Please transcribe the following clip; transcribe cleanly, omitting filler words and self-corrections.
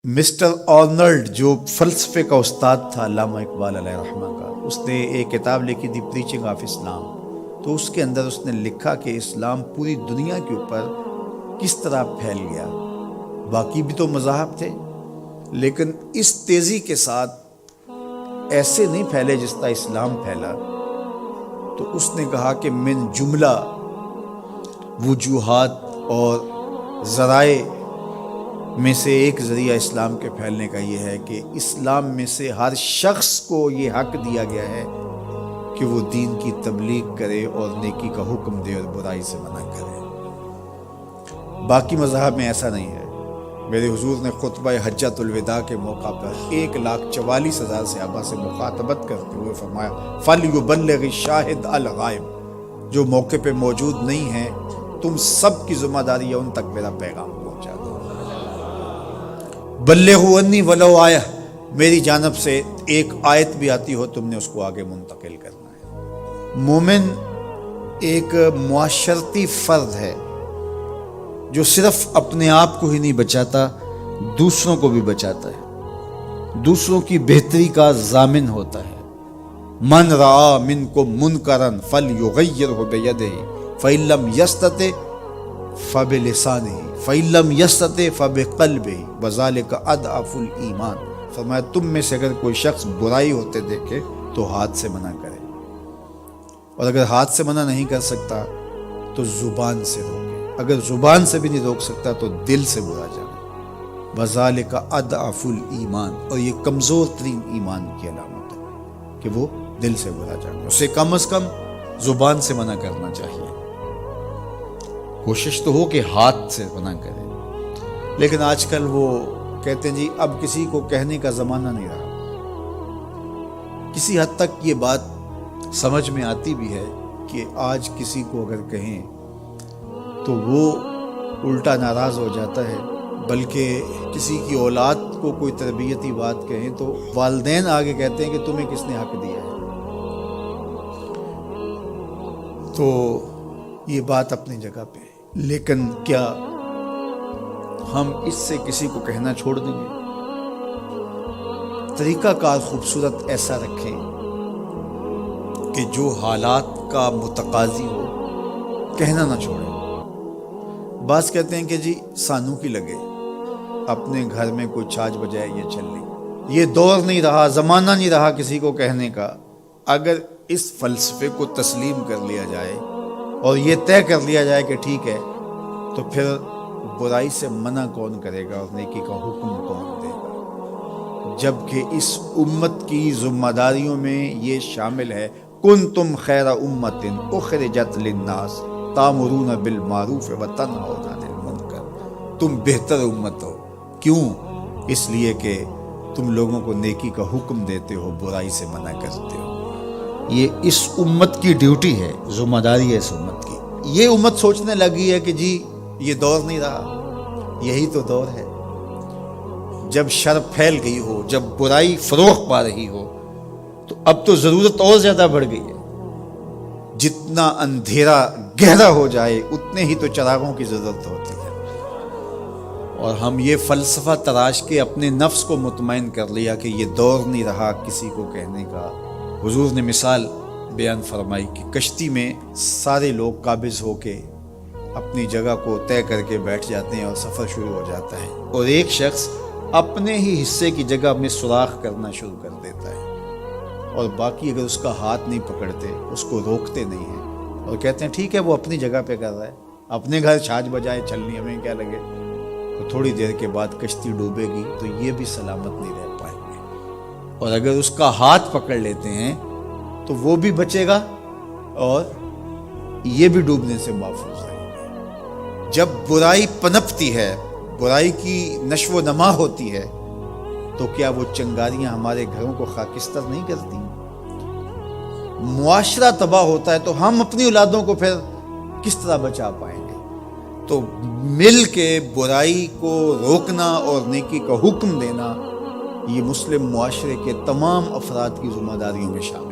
Mister Arnold جو فلسفے کا استاد تھا علامہ اقبال علیہ رحمہ کا، اس نے ایک کتاب لکھی دی پریچنگ آف اسلام. تو اس کے اندر اس نے لکھا کہ اسلام پوری دنیا کے اوپر کس طرح پھیل گیا. باقی بھی تو مذاہب تھے لیکن اس تیزی کے ساتھ ایسے نہیں پھیلے جس طرح اسلام پھیلا. تو اس نے کہا کہ من جملہ وجوہات اور ذرائع میں سے ایک ذریعہ اسلام کے پھیلنے کا یہ ہے کہ اسلام میں سے ہر شخص کو یہ حق دیا گیا ہے کہ وہ دین کی تبلیغ کرے اور نیکی کا حکم دے اور برائی سے منع کرے. باقی مذاہب میں ایسا نہیں ہے. میرے حضور نے خطبہ حجۃ الوداع کے موقع پر 1,44,000 صحابہ سے مخاطبت کرتے ہوئے فرمایا فَلْيُبَلِّغِ الشَّاهِدُ الْغَائِبَ، جو موقع پہ موجود نہیں ہیں تم سب کی ذمہ داری ہے ان تک میرا پیغام پہنچا دو. بلغوا عنی ولو آیہ، میری جانب سے ایک آیت بھی آتی ہو تم نے اس کو آگے منتقل کرنا ہے. مومن ایک معاشرتی فرد ہے جو صرف اپنے آپ کو ہی نہیں بچاتا، دوسروں کو بھی بچاتا ہے، دوسروں کی بہتری کا ضامن ہوتا ہے. من رعا منکم منکرا فلیغیرہ بیدہ فإن لم یستطع فبلسانہ فإن لم یستطع فبقلبہ وذلک اضعف الایمان. فرمایا تم میں سے اگر کوئی شخص برائی ہوتے دیکھے تو ہاتھ سے منع کرے، اور اگر ہاتھ سے منع نہیں کر سکتا تو زبان سے روکے، اگر زبان سے بھی نہیں روک سکتا تو دل سے برا جانے. وذلک اضعف الایمان، اور یہ کمزور ترین ایمان کی علامت ہے کہ وہ دل سے برا جانے. اسے کم از کم زبان سے منع کرنا چاہیے. کوشش تو ہو کہ ہاتھ سے منع کرے، لیکن آج کل وہ کہتے ہیں جی اب کسی کو کہنے کا زمانہ نہیں رہا. کسی حد تک یہ بات سمجھ میں آتی بھی ہے کہ آج کسی کو اگر کہیں تو وہ الٹا ناراض ہو جاتا ہے، بلکہ کسی کی اولاد کو کوئی تربیتی بات کہیں تو والدین آگے کہتے ہیں کہ تمہیں کس نے حق دیا ہے. تو یہ بات اپنی جگہ پہ ہے، لیکن کیا ہم اس سے کسی کو کہنا چھوڑ دیں گے؟ طریقہ کار خوبصورت ایسا رکھیں کہ جو حالات کا متقاضی ہو کہنا نہ چھوڑیں. بعض کہتے ہیں کہ جی سانو کی لگے، اپنے گھر میں کوئی چھاج بجائے یہ چل لی. یہ دور نہیں رہا، زمانہ نہیں رہا کسی کو کہنے کا. اگر اس فلسفے کو تسلیم کر لیا جائے اور یہ طے کر لیا جائے کہ ٹھیک ہے، تو پھر برائی سے منع کون کرے گا اور نیکی کا حکم کون دے گا؟ جبکہ اس امت کی ذمہ داریوں میں یہ شامل ہے کنتم خیر امت اخرجت للناس تامرون بالمعروف وتنہون عن المنکر. تم بہتر امت ہو. کیوں؟ اس لیے کہ تم لوگوں کو نیکی کا حکم دیتے ہو، برائی سے منع کرتے ہو. یہ اس امت کی ڈیوٹی ہے، ذمہ داری ہے اس امت کی. یہ امت سوچنے لگی ہے کہ جی یہ دور نہیں رہا، یہی تو دور ہے. جب شر پھیل گئی ہو، جب برائی فروغ پا رہی ہو، تو اب تو ضرورت اور زیادہ بڑھ گئی ہے. جتنا اندھیرا گہرا ہو جائے اتنے ہی تو چراغوں کی ضرورت ہوتی ہے. اور ہم یہ فلسفہ تراش کے اپنے نفس کو مطمئن کر لیا کہ یہ دور نہیں رہا کسی کو کہنے کا. حضور نے مثال بیان فرمائی کہ کشتی میں سارے لوگ قابض ہو کے اپنی جگہ کو طے کر کے بیٹھ جاتے ہیں اور سفر شروع ہو جاتا ہے، اور ایک شخص اپنے ہی حصے کی جگہ میں سوراخ کرنا شروع کر دیتا ہے، اور باقی اگر اس کا ہاتھ نہیں پکڑتے، اس کو روکتے نہیں ہیں اور کہتے ہیں ٹھیک ہے وہ اپنی جگہ پہ کر رہا ہے، اپنے گھر چھاج بجائے چلنی ہمیں کیا لگے، تو تھوڑی دیر کے بعد کشتی ڈوبے گی تو یہ بھی سلامت نہیں رہ پائیں گے. اور اگر اس کا ہاتھ پکڑ لیتے ہیں تو وہ بھی بچے گا اور یہ بھی ڈوبنے سے محفوظ رہیں گے. جب برائی پنپتی ہے، برائی کی نشو و نما ہوتی ہے، تو کیا وہ چنگاریاں ہمارے گھروں کو خاکستر نہیں کرتی؟ معاشرہ تباہ ہوتا ہے تو ہم اپنی اولادوں کو پھر کس طرح بچا پائیں گے؟ تو مل کے برائی کو روکنا اور نیکی کا حکم دینا یہ مسلم معاشرے کے تمام افراد کی ذمہ داریوں میں شامل ہے.